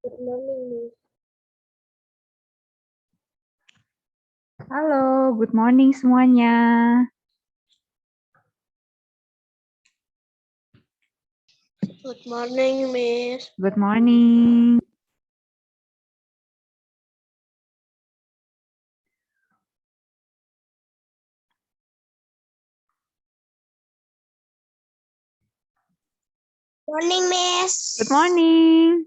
Good morning, Miss. Halo, good morning semuanya. Good morning, Miss. Good morning. Morning, Miss. Good morning.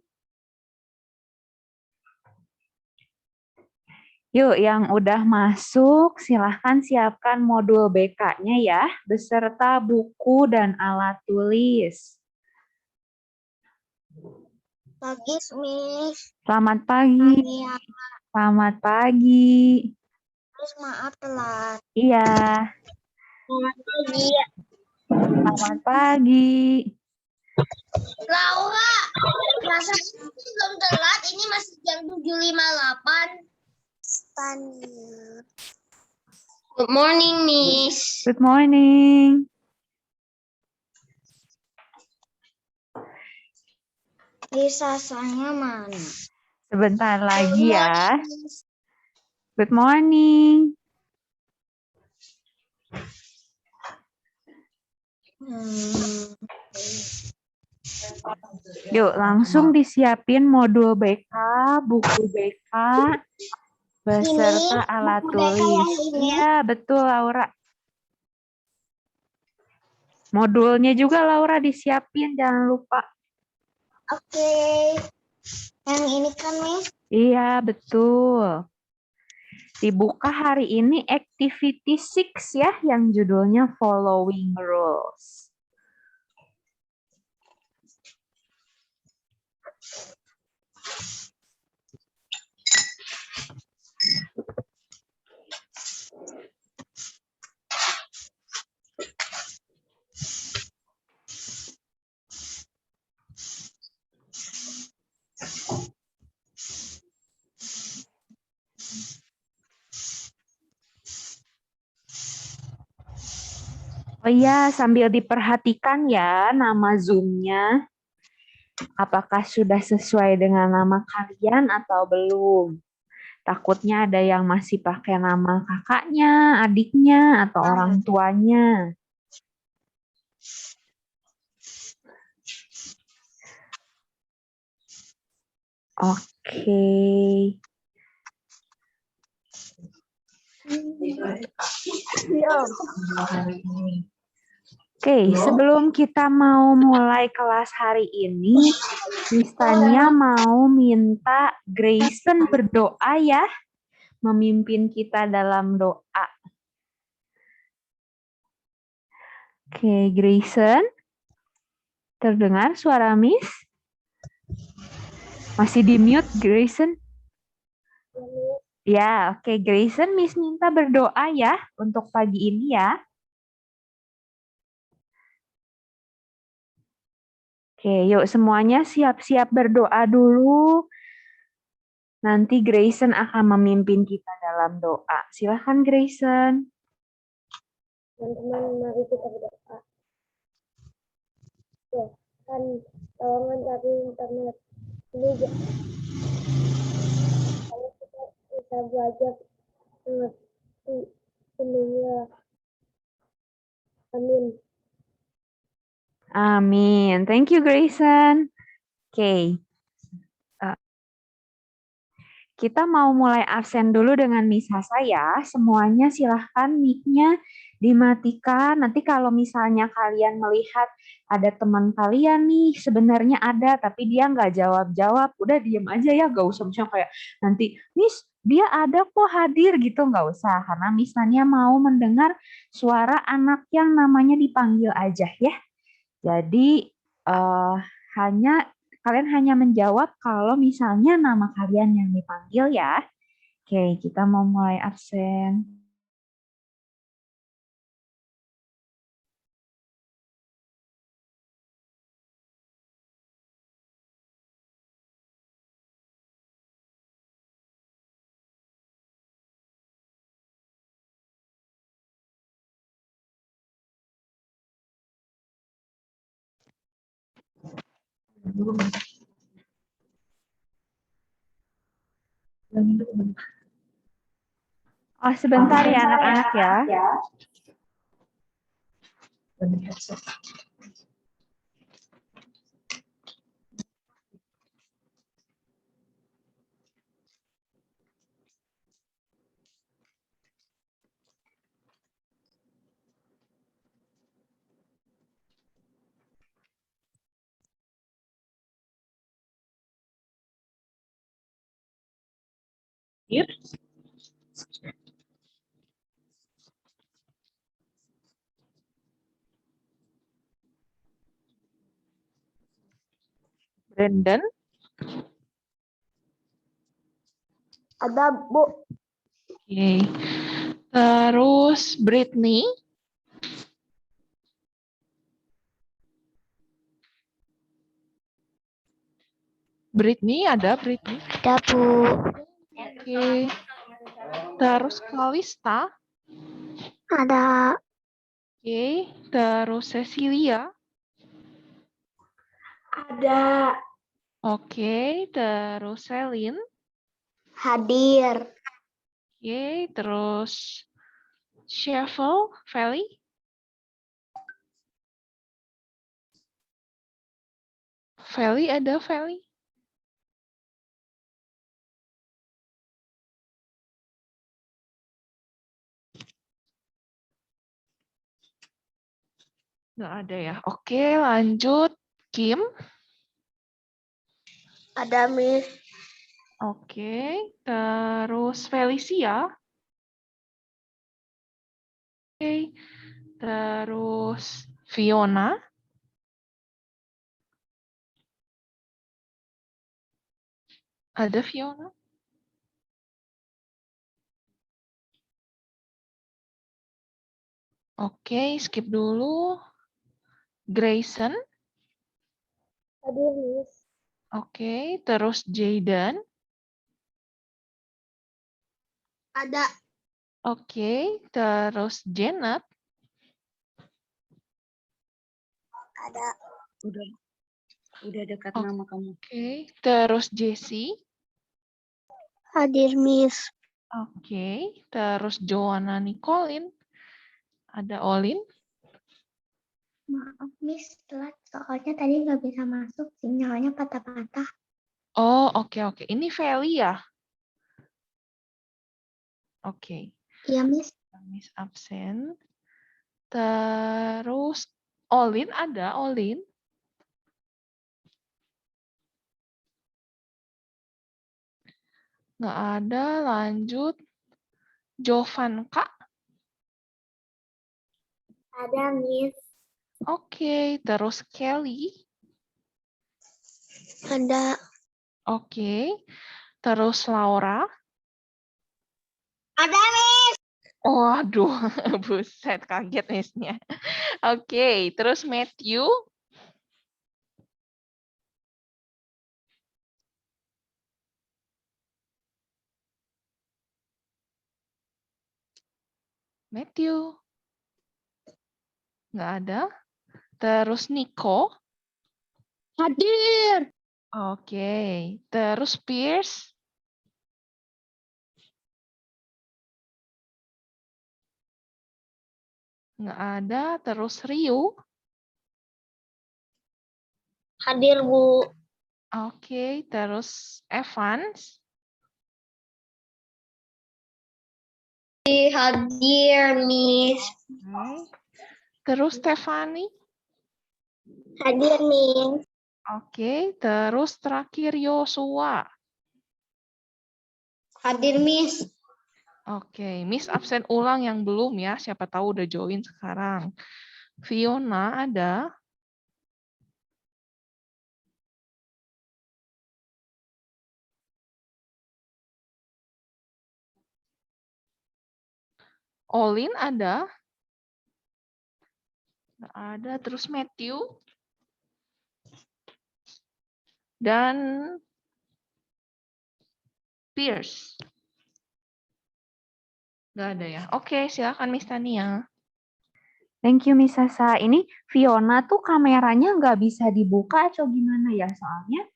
Yuk, yang udah masuk, silahkan siapkan modul BK-nya ya, beserta buku dan alat tulis. Pagi, Miss. Selamat pagi. Iya, Selamat pagi. Miss, maaf telat. Iya, Selamat pagi. selamat pagi. Laura, masa belum telat? Ini masih jam 7.58. Good morning, Miss. Good morning. Lisasanya mana? Sebentar Good lagi ya. morning, Miss. Good morning. Yuk, langsung disiapin modul BK, buku BK, beserta alat buku BK yang tulis. ini. Iya, betul Laura. Modulnya juga Laura disiapin, jangan lupa. Oke. Yang ini kan, Miss? Iya, betul. Dibuka hari ini activity 6 ya, yang judulnya Following Rules. Oh iya, sambil diperhatikan ya nama Zoom-nya. Apakah sudah sesuai dengan nama kalian atau belum? Takutnya ada yang masih pakai nama kakaknya, adiknya, atau orang tuanya. Oke. Oke, sebelum kita mau mulai kelas hari ini, Miss Tania mau minta Grayson berdoa ya, memimpin kita dalam doa. Oke, Grayson, terdengar suara Miss? Masih di mute, Grayson? Ya, oke, Grayson, Miss minta berdoa ya untuk pagi ini ya. Oke, yuk semuanya siap-siap berdoa dulu. Nanti Grayson akan memimpin kita dalam doa. Silahkan Grayson. Teman-teman, mari kita berdoa. Ya, kan tolongan dari internet. Ini kalau kita bisa belajar mengerti semuanya. Amin. Amin. Thank you, Grayson. Oke. Kita mau mulai absen dulu dengan Miss Hasa ya. Semuanya silahkan mic-nya dimatikan. Nanti kalau misalnya kalian melihat ada teman kalian nih, sebenarnya ada, tapi dia nggak jawab-jawab. Udah diem aja ya, nggak usah misalnya kayak nanti, Miss, dia ada kok hadir gitu, nggak usah. Karena Miss Tania mau mendengar suara anak yang namanya dipanggil aja ya. Jadi hanya kalian hanya menjawab kalau misalnya nama kalian yang dipanggil ya. Oke, kita mau mulai absen. Oh, sebentar ya anak-anak ya. Brandon, Ada, Bu. Oke. Terus Britney. Britney ada Britney. Ada, Bu. Oke. Terus Kalista. Ada. Oke. Terus Cecilia. Ada. Oke. Terus Celine. Hadir. Oke. Terus Sheffield Valley. Valley ada Valley. Nggak ada ya. Oke, lanjut. Kim. Ada, Miss. Oke. Terus Felicia. Oke. Terus Fiona. Ada Fiona? Oke, skip dulu. Grayson. Hadir, Miss. Oke, terus Jayden. Ada. Oke, terus Janet. Ada. Udah dekat Oh. nama kamu. Oke, terus Jessie. Hadir, Miss. Oke, terus Joanna Nicolin. Ada Olin. Maaf, Miss. Telat. Soalnya tadi nggak bisa masuk. Sinyalnya patah-patah. Oh, oke. Ini Feli ya? Oke. Iya, Miss. Miss absen. Terus Olin ada, Olin. Nggak ada, lanjut. Jovanka. Ada, Miss. Oke, terus Kelly. Ada. Oke, terus Laura. Ada, Miss. Waduh, buset, kaget Miss-nya. Oke, terus Matthew. Matthew. Nggak ada. Terus Nico. Hadir. Oke, terus Pierce. Nggak ada. Terus Ryu. Hadir, Bu. Oke, terus Evans. Hadir, Miss. Oke. Terus Stefani. Hadir, Miss. Oke, terus terakhir Yosua. Hadir, Miss. Oke, Miss absen ulang yang belum ya. Siapa tahu udah join sekarang. Fiona ada. Olin ada. Nggak ada. Terus Matthew. Dan Pierce. Nggak ada ya. Oke, silakan Miss Tania. Thank you Miss Sasa. Ini Fiona tuh kameranya nggak bisa dibuka atau gimana ya? Soalnya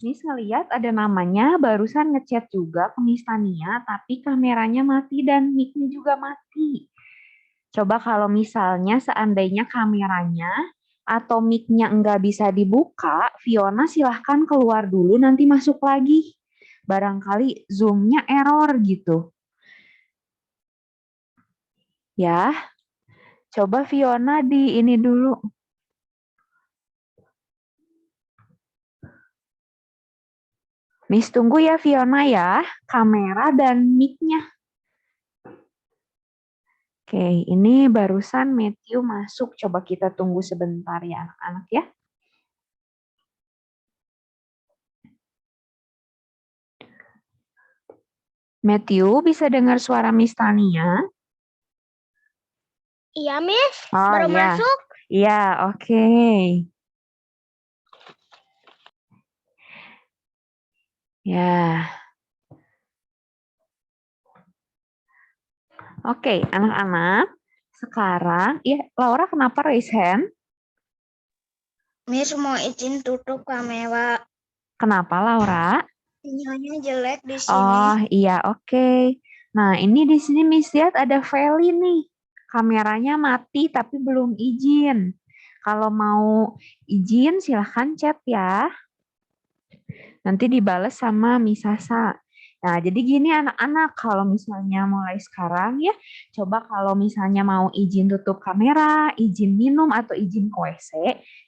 Miss ngeliat ada namanya, barusan ngechat juga ke Miss Tania, tapi kameranya mati dan mic-nya juga mati. Coba kalau misalnya seandainya kameranya atau mic-nya nggak bisa dibuka, Fiona silahkan keluar dulu, nanti masuk lagi. Barangkali Zoom-nya error gitu. Ya, coba Fiona di ini dulu. Miss tunggu ya Fiona ya, kamera dan mic-nya. Oke, ini barusan Matthew masuk. Coba kita tunggu sebentar ya anak-anak ya. Matthew, bisa dengar suara Miss Tania? Iya, Miss. Oh Baru iya. masuk. Iya, oke. Ya. Oke, anak-anak. Sekarang, ya Laura kenapa raise hand? Miss mau izin tutup kamera. Kenapa Laura? Sinyalnya jelek di sini. Oh iya, oke. Nah, ini di sini Miss lihat ada Feli nih. Kameranya mati tapi belum izin. Kalau mau izin silahkan chat ya. Nanti dibales sama Miss Sasa. Nah, jadi gini anak-anak, kalau misalnya mulai sekarang ya, coba kalau misalnya mau izin tutup kamera, izin minum atau izin ke WC,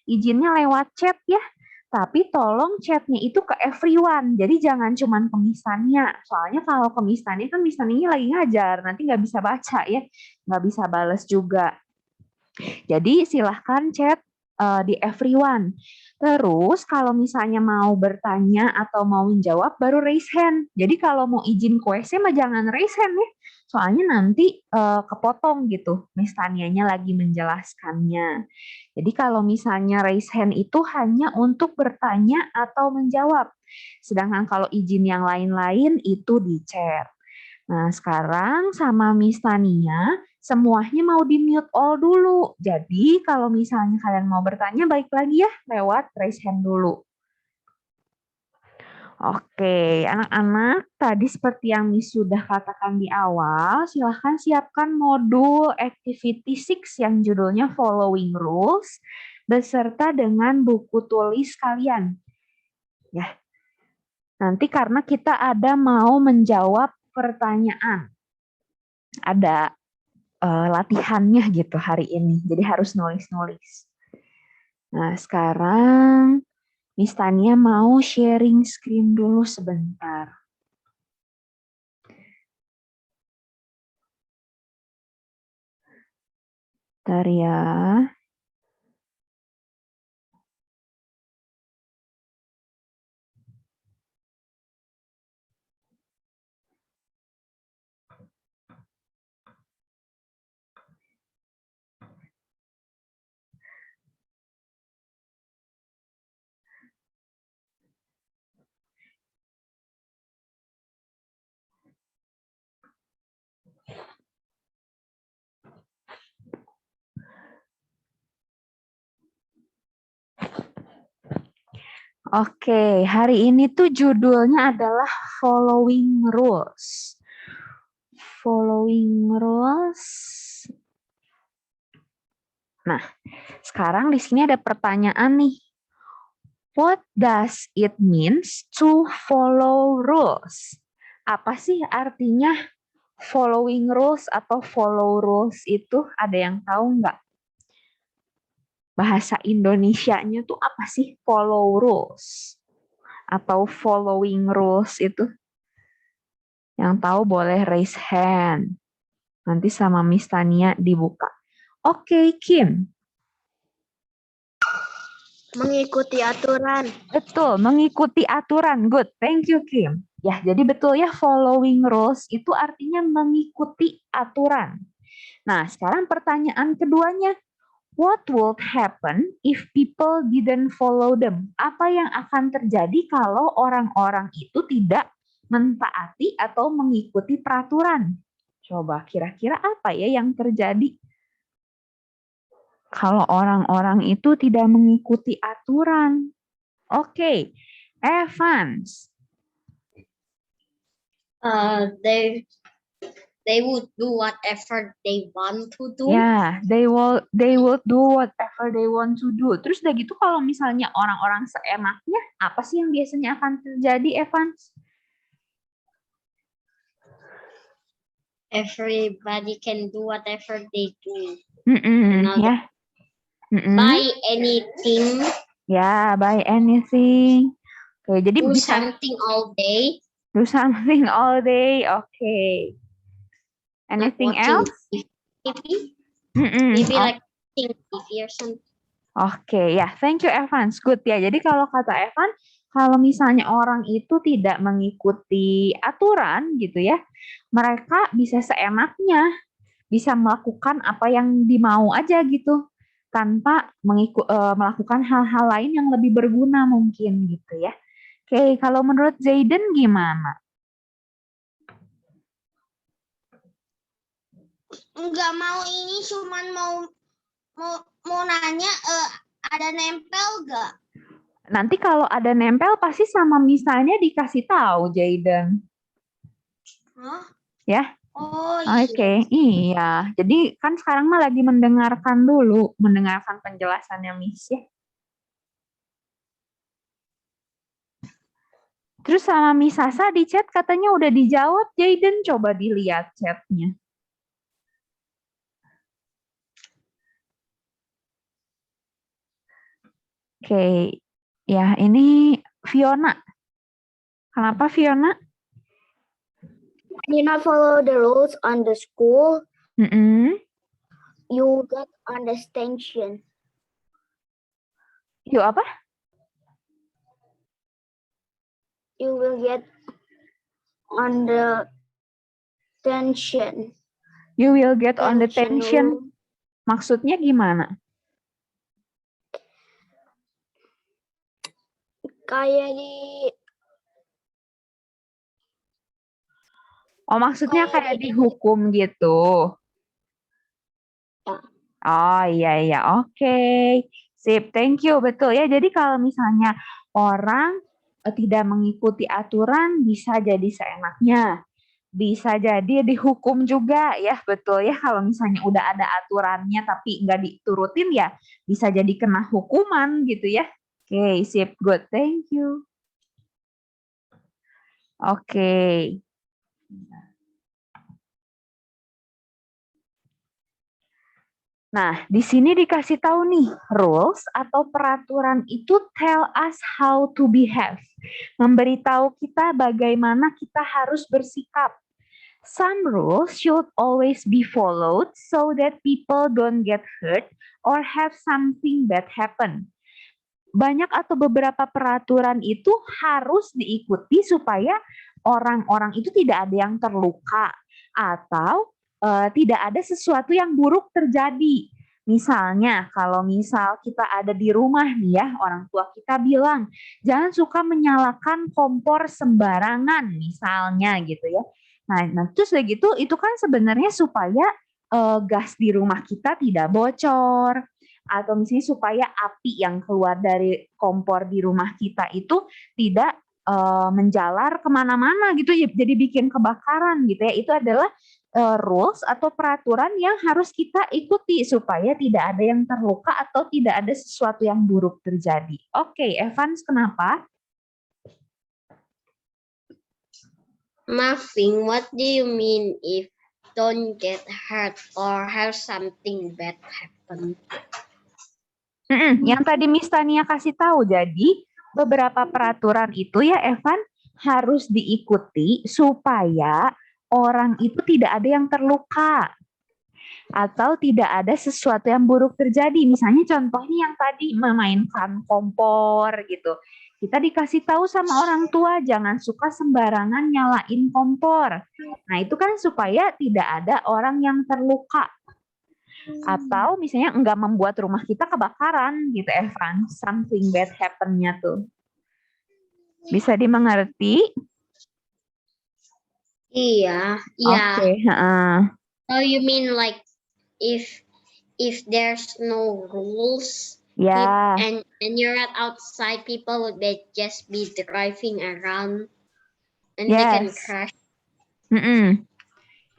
izinnya lewat chat ya. Tapi tolong chatnya itu ke everyone. Jadi jangan cuman ke Miss Tania. Soalnya kalau ke Miss Tania kan Miss Tania lagi ngajar, nanti nggak bisa baca ya, nggak bisa bales juga. Jadi silahkan chat di everyone. Terus kalau misalnya mau bertanya atau mau menjawab baru raise hand. Jadi kalau mau izin ke WC mah jangan raise hand ya. Soalnya nanti kepotong gitu. Miss Tanianya lagi menjelaskannya. Jadi kalau misalnya raise hand itu hanya untuk bertanya atau menjawab. Sedangkan kalau izin yang lain-lain itu di chat. Nah, sekarang sama Miss Tania, semuanya mau di-mute all dulu. Jadi, kalau misalnya kalian mau bertanya, baik lagi ya, lewat raise hand dulu. Oke, anak-anak, tadi seperti yang Miss sudah katakan di awal, silahkan siapkan modul Activity 6 yang judulnya Following Rules, beserta dengan buku tulis kalian. Ya, nanti karena kita ada mau menjawab pertanyaan. Ada latihannya gitu hari ini. Jadi harus nulis-nulis. Nah, sekarang Miss Tania mau sharing screen dulu sebentar. Bentar ya. Oke, hari ini tuh judulnya adalah Following Rules. Following Rules. Nah, sekarang di sini ada pertanyaan nih. What does it means to follow rules? Apa sih artinya following rules atau follow rules itu? Ada yang tahu nggak? Bahasa Indonesianya tuh apa sih follow rules? Atau following rules itu? Yang tahu boleh raise hand. Nanti sama Miss Tania dibuka. Oke, Kim. Mengikuti aturan. Betul, mengikuti aturan. Good, thank you Kim. Ya, jadi betul ya following rules itu artinya mengikuti aturan. Nah, sekarang pertanyaan keduanya. What would happen if people didn't follow them? Apa yang akan terjadi kalau orang-orang itu tidak mentaati atau mengikuti peraturan? Coba kira-kira apa ya yang terjadi? Kalau orang-orang itu tidak mengikuti aturan. Oke, Evans. They would do whatever they want to do. Ya, they will do whatever they want to do. Terus udah gitu kalau misalnya orang-orang seenaknya, apa sih yang biasanya akan terjadi, Evans? Everybody can do whatever they do. Mm-mm, ya. Mm-mm. Buy anything, Ya, buy anything. Oke, jadi do bisa something all day. do something all day. Oke. Anything like watching else? TV. Mm-mm. Maybe Oh, like watching TV or something. Oke, ya. Thank you, Evans. Good ya. Jadi kalau kata Evan, kalau misalnya orang itu tidak mengikuti aturan gitu ya, mereka bisa seenaknya, bisa melakukan apa yang dimau aja gitu, tanpa melakukan hal-hal lain yang lebih berguna mungkin gitu ya. Oke, kalau menurut Zayden gimana? Enggak mau ini, cuman mau nanya ada nempel gak? Nanti kalau ada nempel pasti sama misalnya dikasih tahu, Zayden. Hah? Ya. Oh iya. Oke, iya. Jadi kan sekarang mah lagi mendengarkan penjelasannya Miss ya. Terus sama Miss Sasa di chat katanya udah dijawab, Jayden. Coba dilihat chatnya. Oke, ya ini Fiona. Kenapa Fiona? You not follow the rules on the school, Mm-mm. you get on the extension. Yuk apa? You will get on the tension. You will get on the tension. room. Maksudnya gimana? Kayak di Oh, maksudnya kayak dihukum gitu. Ya. Oh, iya. Oke. Sip, thank you. Betul ya. Jadi kalau misalnya orang tidak mengikuti aturan bisa jadi seenaknya. Bisa jadi dihukum juga ya, betul ya. Kalau misalnya udah ada aturannya tapi nggak diturutin ya bisa jadi kena hukuman gitu ya. Oke, sip, good. Thank you. Oke. Nah, di sini dikasih tahu nih, rules atau peraturan itu tell us how to behave. Memberitahu kita bagaimana kita harus bersikap. Some rules should always be followed so that people don't get hurt or have something bad happen. Banyak atau beberapa peraturan itu harus diikuti supaya orang-orang itu tidak ada yang terluka atau tidak ada sesuatu yang buruk terjadi. Misalnya, kalau misal kita ada di rumah nih ya, orang tua kita bilang, jangan suka menyalakan kompor sembarangan, misalnya gitu ya. Nah terus begitu, itu kan sebenarnya supaya gas di rumah kita tidak bocor, atau misalnya supaya api yang keluar dari kompor di rumah kita itu tidak menjalar kemana-mana gitu, jadi bikin kebakaran gitu ya. Itu adalah rules atau peraturan yang harus kita ikuti supaya tidak ada yang terluka atau tidak ada sesuatu yang buruk terjadi. Oke, Evans, kenapa? Nothing. What do you mean if don't get hurt or have something bad happen? Yang tadi Miss Tania kasih tahu, jadi beberapa peraturan itu ya Evan harus diikuti supaya orang itu tidak ada yang terluka atau tidak ada sesuatu yang buruk terjadi. Misalnya contohnya yang tadi memainkan kompor gitu. Kita dikasih tahu sama orang tua jangan suka sembarangan nyalain kompor. Nah, itu kan supaya tidak ada orang yang terluka. Atau misalnya enggak membuat rumah kita kebakaran gitu, Evan. Something bad happen-nya tuh. Bisa dimengerti? Iya. Oke, Oh, you mean like if there's no rules, Ya, And you're not outside, people would just be driving around and they can yes. crash.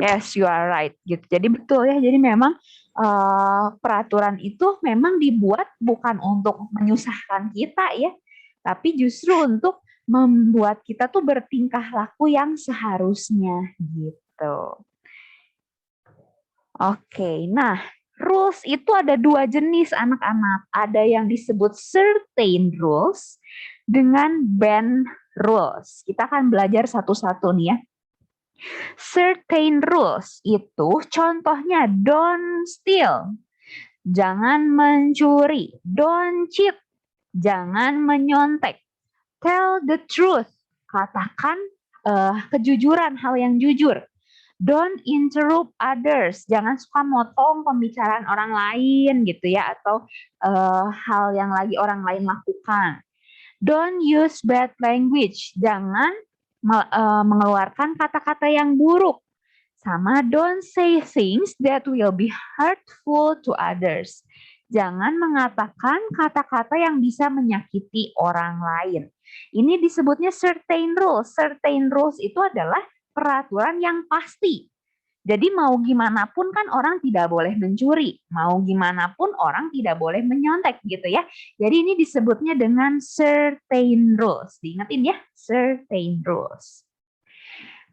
Yes, you are right. Gitu. Jadi betul ya. Jadi memang peraturan itu memang dibuat bukan untuk menyusahkan kita ya, tapi justru untuk membuat kita tuh bertingkah laku yang seharusnya gitu. Oke, nah rules itu ada 2 jenis anak-anak. Ada yang disebut certain rules dengan banned rules. Kita akan belajar satu-satu nih ya. Certain rules itu contohnya don't steal, jangan mencuri, don't cheat, jangan menyontek, tell the truth, katakan kejujuran, hal yang jujur, don't interrupt others, jangan suka motong pembicaraan orang lain gitu ya, atau hal yang lagi orang lain lakukan. Don't use bad language, jangan mengeluarkan kata-kata yang buruk. Sama don't say things that will be hurtful to others. Jangan mengatakan kata-kata yang bisa menyakiti orang lain. Ini disebutnya certain rules. Certain rules itu adalah peraturan yang pasti. Jadi mau gimana pun kan orang tidak boleh mencuri, mau gimana pun orang tidak boleh menyontek gitu ya. Jadi ini disebutnya dengan certain rules. Diingetin ya, certain rules.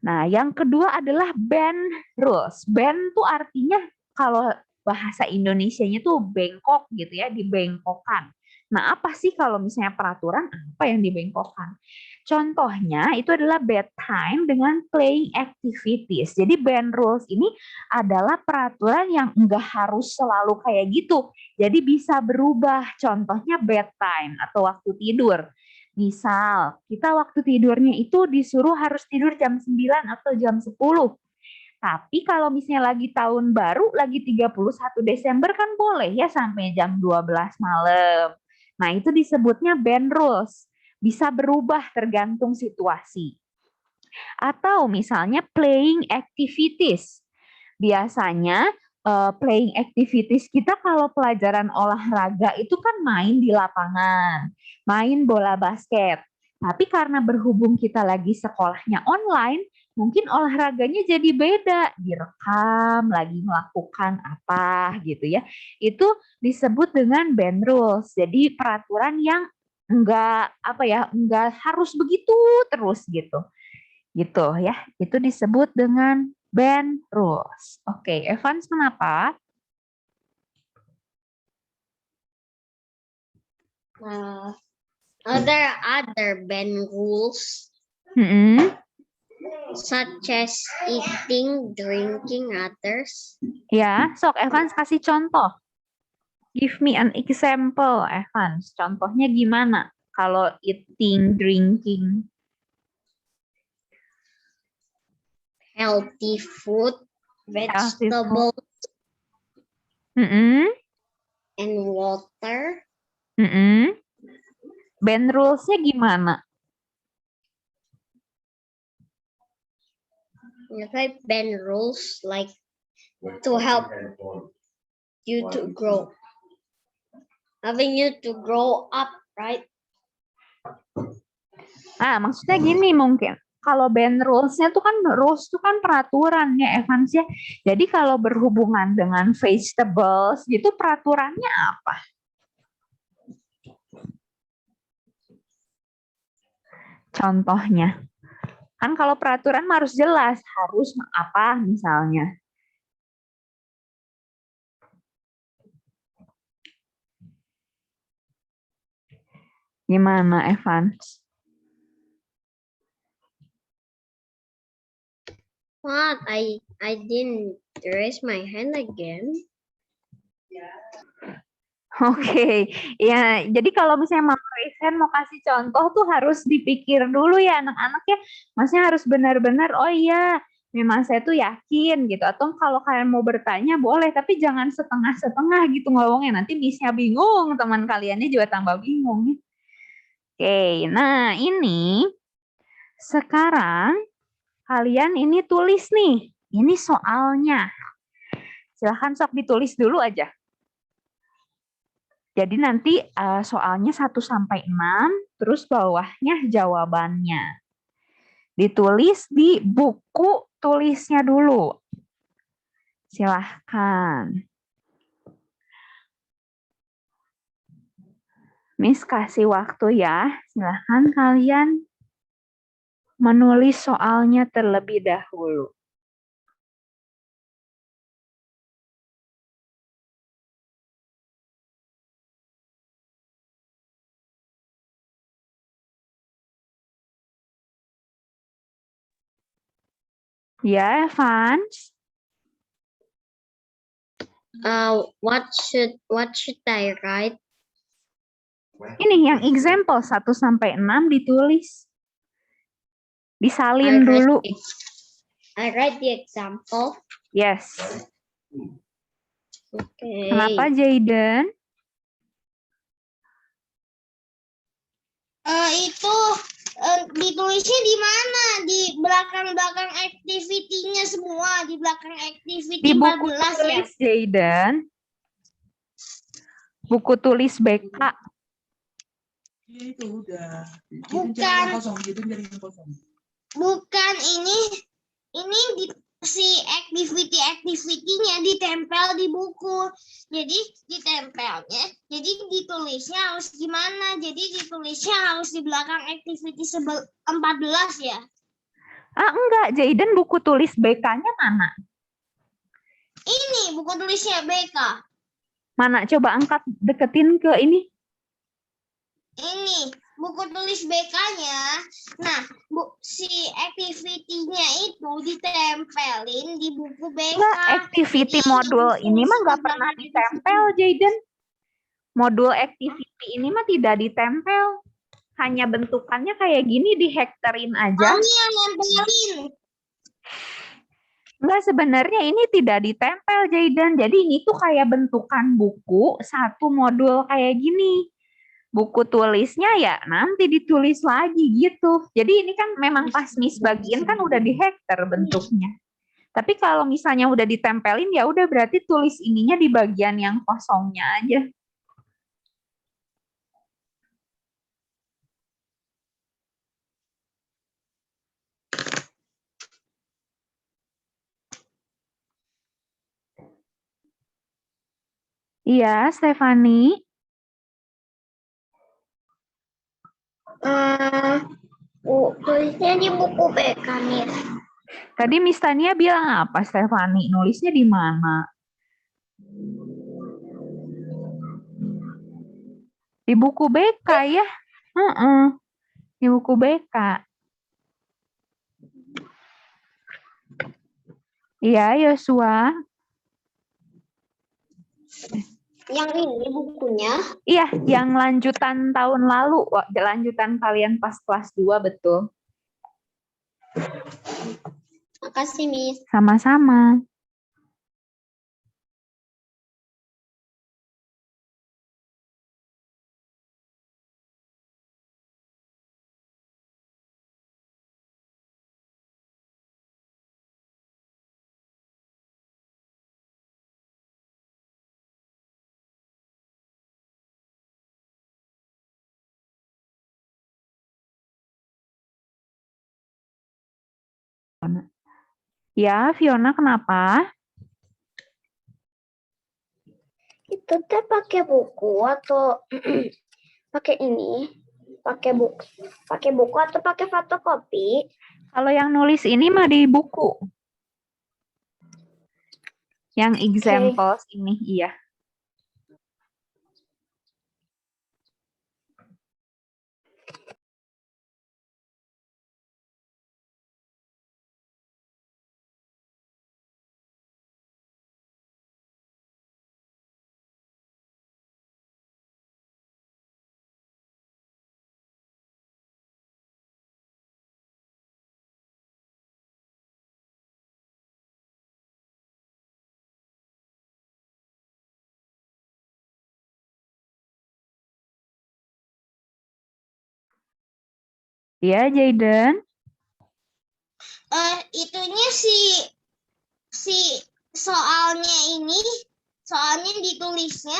Nah, yang kedua adalah banned rules. Ban tuh artinya kalau bahasa Indonesianya tuh bengkok gitu ya, dibengkokkan. Nah, apa sih kalau misalnya peraturan apa yang dibengkokkan? Contohnya itu adalah bedtime dengan playing activities. Jadi banned rules ini adalah peraturan yang enggak harus selalu kayak gitu. Jadi bisa berubah. Contohnya bedtime atau waktu tidur. Misal, kita waktu tidurnya itu disuruh harus tidur jam 9 atau jam 10. Tapi kalau misalnya lagi tahun baru, lagi 31 Desember kan boleh ya sampai jam 12 malam. Nah, itu disebutnya banned rules. Bisa berubah tergantung situasi. Atau misalnya playing activities. Biasanya playing activities kita kalau pelajaran olahraga itu kan main di lapangan, main bola basket. Tapi karena berhubung kita lagi sekolahnya online, mungkin olahraganya jadi beda, direkam, lagi melakukan apa gitu ya. Itu disebut dengan banned rules. Jadi peraturan yang enggak harus begitu terus gitu. Gitu ya. Itu disebut dengan banned rules. Oke, Evans kenapa? Are there other banned rules such as eating, drinking others? Ya, sok Evans kasih contoh. Give me an example, Evans. Contohnya gimana? Kalau eating, drinking. Healthy food, vegetables, and water. Banned rules-nya gimana? Okay, banned rules like to help you to grow, having you to grow up, right? Maksudnya gini mungkin. Kalau banned rules-nya tuh kan, rules itu kan peraturan ya Evans ya. Jadi kalau berhubungan dengan vegetables gitu peraturannya apa? Contohnya. Kan kalau peraturan harus jelas, harus apa misalnya. Gimana Evans? What? I didn't raise my hand again. Oke, ya. Jadi kalau misalnya mau raise hand, mau kasih contoh tuh harus dipikir dulu ya anak-anak ya. Maksudnya harus benar-benar, oh iya, memang saya tuh yakin gitu. Atau kalau kalian mau bertanya boleh, tapi jangan setengah-setengah gitu ngomongnya. Nanti miss-nya bingung, teman kaliannya juga tambah bingung. Oke, nah ini sekarang kalian ini tulis nih. Ini soalnya. Silahkan sok ditulis dulu aja. Jadi nanti soalnya 1 sampai 6, terus bawahnya jawabannya. Ditulis di buku tulisnya dulu. Silahkan. Miss kasih waktu ya. Silahkan kalian menulis soalnya terlebih dahulu. Ya, Evans. What should I write? Ini yang example 1 sampai 6 ditulis. Disalin I write dulu. I write the example. Yes. Okay. Kenapa, Jayden? Itu ditulisnya di mana? Di belakang-belakang activity-nya semua, di belakang activity Di buku 14 ya. tulis, Jayden. Buku tulis BK. Itu udah. Bukan. Bukan ini si activity-nya ditempel di buku. Jadi ditempelnya, jadi ditulisnya harus gimana? Jadi ditulisnya harus di belakang activity 14 ya. Enggak, Jayden buku tulis BK-nya mana? Ini buku tulisnya BK. Mana? Coba angkat, deketin ke ini. Ini buku tulis BK-nya. Nah, si activity-nya itu ditempelin di buku BK. Enggak, activity Jadi, modul ini mah nggak di pernah belakang ditempel, Jayden. Modul activity ini mah tidak ditempel. Hanya bentukannya kayak gini, dihektarin aja. Kami yang nempelin. Enggak, sebenarnya ini tidak ditempel, Jayden. Jadi ini tuh kayak bentukan buku, satu modul kayak gini. Buku tulisnya ya nanti ditulis lagi gitu. Jadi ini kan memang pas Miss bagian kan udah dihektar bentuknya. Tapi kalau misalnya udah ditempelin ya udah berarti tulis ininya di bagian yang kosongnya aja. Iya, Stefani. Tulisnya di buku BK nih. Tadi Miss Tania bilang apa, Stefani? Nulisnya di mana? Di buku BK ya? Di buku BK. Iya, Yosua. Yang ini bukunya. Iya, yang lanjutan tahun lalu. Wah, lanjutan kalian pas kelas 2, betul. Makasih, Miss. Sama-sama. Ya, Fiona kenapa? Itu teh pakai buku atau pakai ini? Pakai buku atau pakai fotokopi? Kalau yang nulis ini mah di buku. Yang examples ini, iya. Iya, Jayden. Itunya si soalnya ditulisnya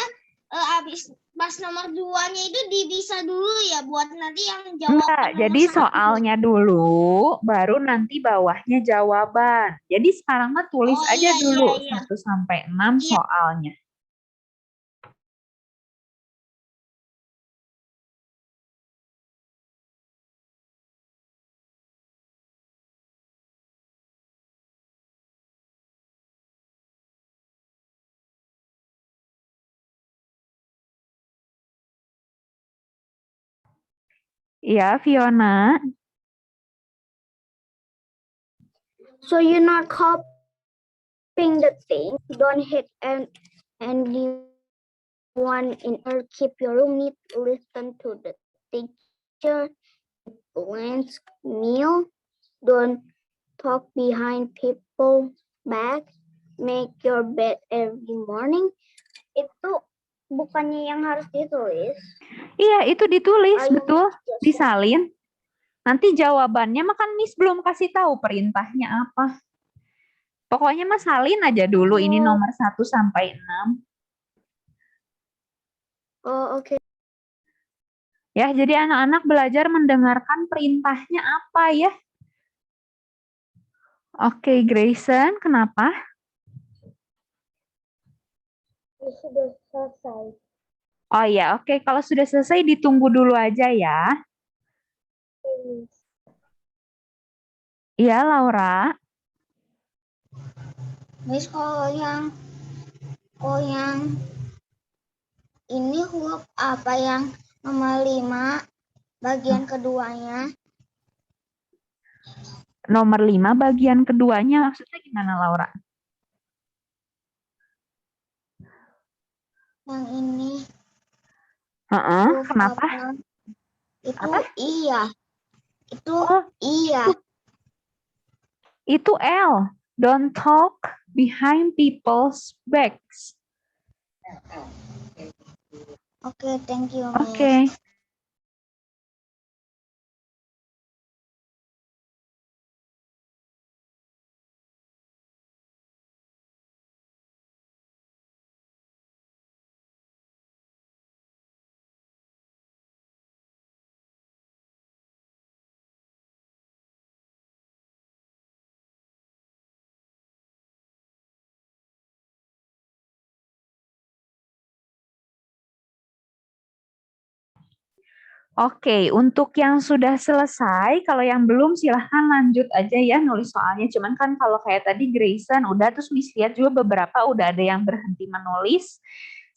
habis pas nomor 2-nya itu dipisah dulu ya buat nanti yang Enggak, jawaban nomor jadi 1. soalnya dulu, baru nanti bawahnya jawaban. Jadi sekarang mah tulis Oh aja iya dulu iya. 1 sampai 6 Iya. soalnya. Iya, Fiona. So you're not copying the thing. Don't hit anyone in or keep your room neat. Listen to the teacher. Lunch meal. Don't talk behind people's back. Make your bed every morning. Itu bukannya yang harus ditulis. Iya, itu ditulis, Are you betul. just Disalin. Nanti jawabannya makan Miss belum kasih tahu perintahnya apa. Pokoknya Mas salin aja dulu ini Oh. nomor 1 sampai 6. Oh, oke. Ya, jadi anak-anak belajar mendengarkan perintahnya apa ya. Oke, Grayson, kenapa? Sudah selesai. Oh ya, oke. Kalau sudah selesai ditunggu dulu aja ya. Iya, Laura. Miss kalau yang ini huruf apa yang nomor 5 bagian keduanya? Nomor 5 bagian keduanya maksudnya gimana, Laura? Yang ini Heeh, huruf kenapa? apa? Itu Apa? iya. Itu Oh, iya. itu L. Don't talk behind people's backs. Oke, thank you, Miss. Oke. Oke, untuk yang sudah selesai, kalau yang belum silahkan lanjut aja ya nulis soalnya. Cuman kan kalau kayak tadi Grayson udah, terus Miss lihat juga beberapa udah ada yang berhenti menulis.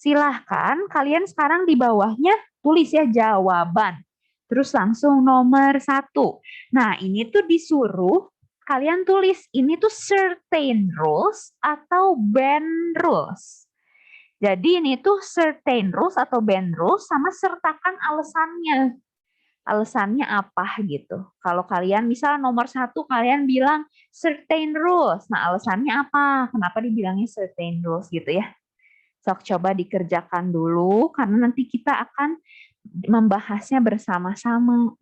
Silahkan kalian sekarang di bawahnya tulis ya jawaban. Terus langsung nomor 1. Nah ini tuh disuruh kalian tulis ini tuh certain rules atau band rules. Jadi ini tuh certain rules atau band rules sama sertakan alasannya. Alasannya apa gitu. Kalau kalian misal nomor 1 kalian bilang certain rules. Nah alasannya apa? Kenapa dibilangnya certain rules gitu ya. Sok coba dikerjakan dulu karena nanti kita akan membahasnya bersama-sama.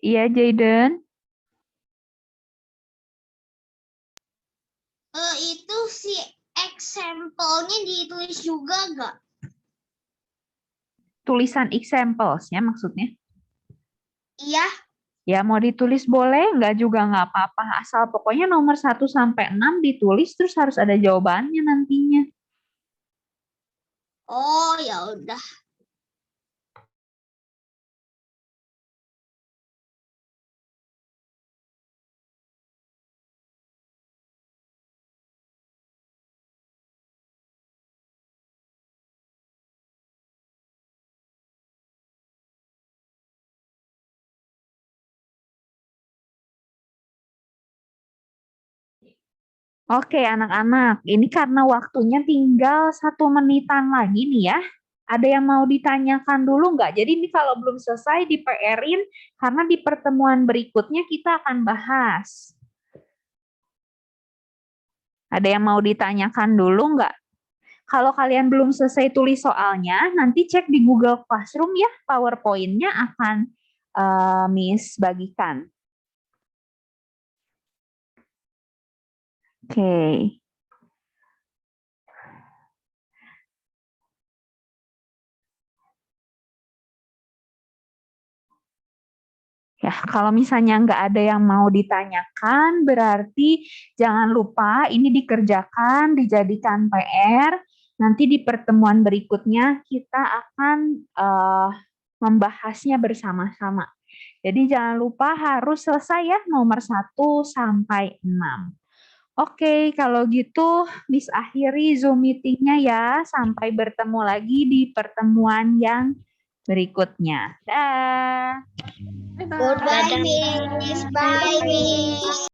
Iya, Jaden. Itu si example-nya ditulis juga nggak? Tulisan examples-nya maksudnya. Iya. Ya, mau ditulis boleh, nggak juga nggak apa-apa. Asal pokoknya nomor 1 sampai 6 ditulis, terus harus ada jawabannya nantinya. Oh, ya udah. Oke, anak-anak. Ini karena waktunya tinggal 1 menitan lagi nih ya. Ada yang mau ditanyakan dulu nggak? Jadi ini kalau belum selesai di PR-in, karena di pertemuan berikutnya kita akan bahas. Ada yang mau ditanyakan dulu nggak? Kalau kalian belum selesai tulis soalnya, nanti cek di Google Classroom ya, PowerPoint-nya akan Miss bagikan. Oke. Ya, kalau misalnya nggak ada yang mau ditanyakan, berarti jangan lupa ini dikerjakan, dijadikan PR. Nanti di pertemuan berikutnya kita akan membahasnya bersama-sama. Jadi jangan lupa harus selesai ya nomor 1 sampai 6. Oke, kalau gitu Miss akhiri Zoom meeting-nya ya. Sampai bertemu lagi di pertemuan yang berikutnya. Dah. Bye-bye. Goodbye, Miss. Bye, Miss.